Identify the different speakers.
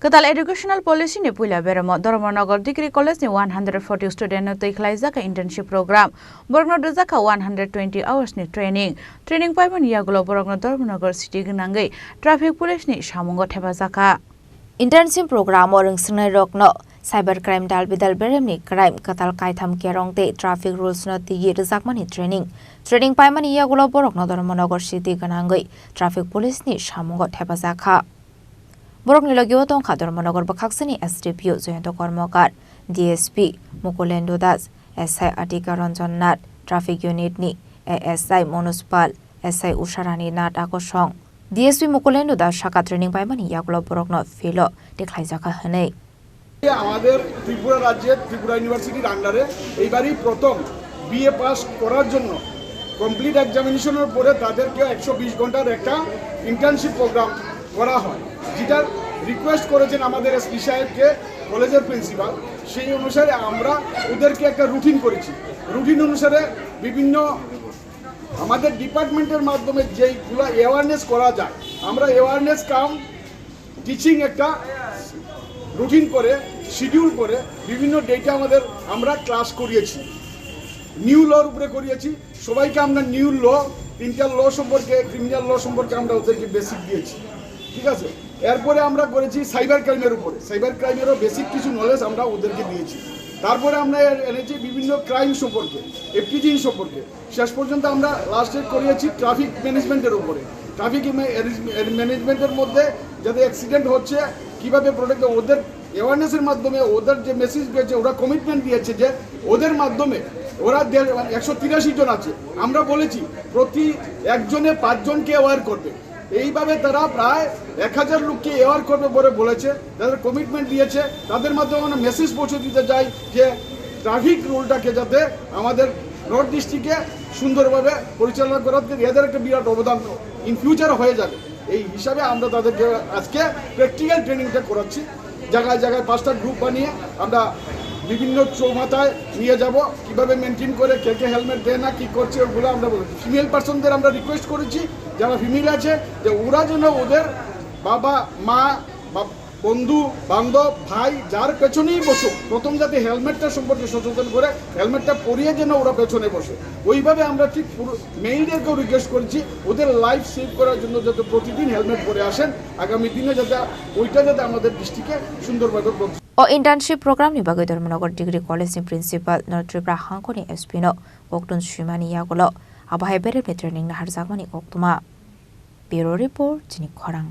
Speaker 1: Kwtal educational policy ni Puila Beremo Dharmanagar degree college ni 140 student no twiwi Khlaijakha internship program. Bohrokno Rwjakha 120 hours ni training. Training Paimani Yakulo Bohrokno Dharmanagar city Gwnangwi traffic police ni Samungo Thepajakha.
Speaker 2: Internship program orang senai Rwjakha cyber crime dal bidal beremni crime Kwtal kaitham kerong te traffic rules no tigi Rwjakha ni training. Training Paimani Yakulo Bohrokno Dharmanagar city Gwnangwi traffic police ni Samungo Thepajakha. Bohrokno lagyo tong Dharmanagar bakhaksani SDPO Joyento Kormokar DSP Mukulendo Das SI Atika Ranjan Nat traffic unit ni ASI Monuspal SI Usharani Nat Akosong DSP Mukulendo Das Shaka training Paimani Yakulo Bohrokno filo ni Khlaijakha hanei
Speaker 3: আমাদের ত্রিপুরা রাজ্যের ত্রিপুরা ইউনিভার্সিটির আন্ডারে এইবারই প্রথম BA pass করার জন্য complete এক্সামিনেশনের পরে তাদেরকে 120 ঘন্টার একটা ইন্টার্নশিপ প্রোগ্রাম করা হয় যেটা রিকোয়েস্ট করেছেন আমাদের এসপি সাহেবকে কলেজের প্রিন্সিপাল সেই অনুসারে আমরা ওদেরকে একটা রুটিন করেছি রুটিন অনুসারে বিভিন্ন আমাদের ডিপার্টমেন্টের মাধ্যমে যেইগুলো অ্যাওয়ারনেস করা যায় আমরা অ্যাওয়ারনেস কাম টিচিং একটা রুটিন করে শিডিউল করে বিভিন্ন ডেটা আমরা ক্লাস করিয়েছি নিউ লর উপরে করিয়েছি সবাইকে আমরা নিউ ল তিনটা ল সম্পর্কে ক্রিমিনাল ল সম্পর্কে আমরা ওদেরকে বেসিক দিয়েছি ঠিক আছে এরপরে আমরা করেছি সাইবার ক্রাইমের উপরে সাইবার ক্রাইমেরও বেসিক কিছু নলেজ আমরা ওদেরকে দিয়েছি তারপরে আমরা এনেছি বিভিন্ন ক্রাইম সম্পর্কে এফটিজিং সম্পর্কে শেষ পর্যন্ত আমরা লাস্টে করিয়েছি ট্রাফিক ম্যানেজমেন্টের উপরে ট্রাফিক ম্যানেজমেন্টের মধ্যে যাতে অ্যাক্সিডেন্ট হচ্ছে কিভাবে প্রোটেক্ট ওদের অ্যাওয়ারনেসের মাধ্যমে ওদের যে মেসেজ দিয়েছে ওরা কমিটমেন্ট দিয়েছে যে ওদের মাধ্যমে ওরা 183 জন আছে আমরা বলেছি প্রতি একজনে 5 জনকে অ্যাওয়ার করবে এইভাবে তারা প্রায় 1000 লোককে অ্যাওয়ার করবে বলে বলেছে তাদের কমিটমেন্ট দিয়েছে তাদের মাধ্যমে আমরা মেসেজ পৌঁছে দিতে চাই যে ট্রাফিক রুলটাকে যাতে আমাদের নর্থ ডিস্ট্রিক্টে সুন্দরভাবে পরিচালনা করাতে এদের একটা বিরাট অবদান ইন ফিউচার হয়ে যাবে এই হিসাবে আমরা তাদেরকে আজকে প্র্যাকটিক্যাল ট্রেনিংটা করাচ্ছি জায়গায় জায়গায় 5টা গ্রুপ বানিয়ে আমরা বিভিন্ন চৌমাথায় নিয়ে যাব কিভাবে মেনটেন করে কে কে হেলমেট দেয় না কি করছে ওগুলো আমরা বলেছি ফিমেল পার্সনদের আমরা রিকোয়েস্ট করেছি যারা ফিমেল আছে যে ওরা যেন ওদের বাবা মা বন্ধু বান্ধব ভাই যার পেছনেই বসুক প্রথম যাতে হেলমেটটা সম্পর্কে সচেতন করে হেলমেটটা পরিয়ে যেন ওরা পেছনে বসে ওইভাবে আমরা ঠিক মেইলদেরকেও রিকোয়েস্ট করেছি ওদের লাইফ সেভ করার জন্য যাতে প্রতিদিন হেলমেট পরে আসেন আগামী দিনে যাতে ওইটা যাতে আমাদের ডিস্ট্রিক্টে সুন্দরভাবে
Speaker 2: O internship program ni bagai Dharmanagar degree college ni principal Tripura hangkoni SP no koktun Paimani Yakulo abahai beremni training na Rwjakha ni koktuma Bureau report Chini Khorang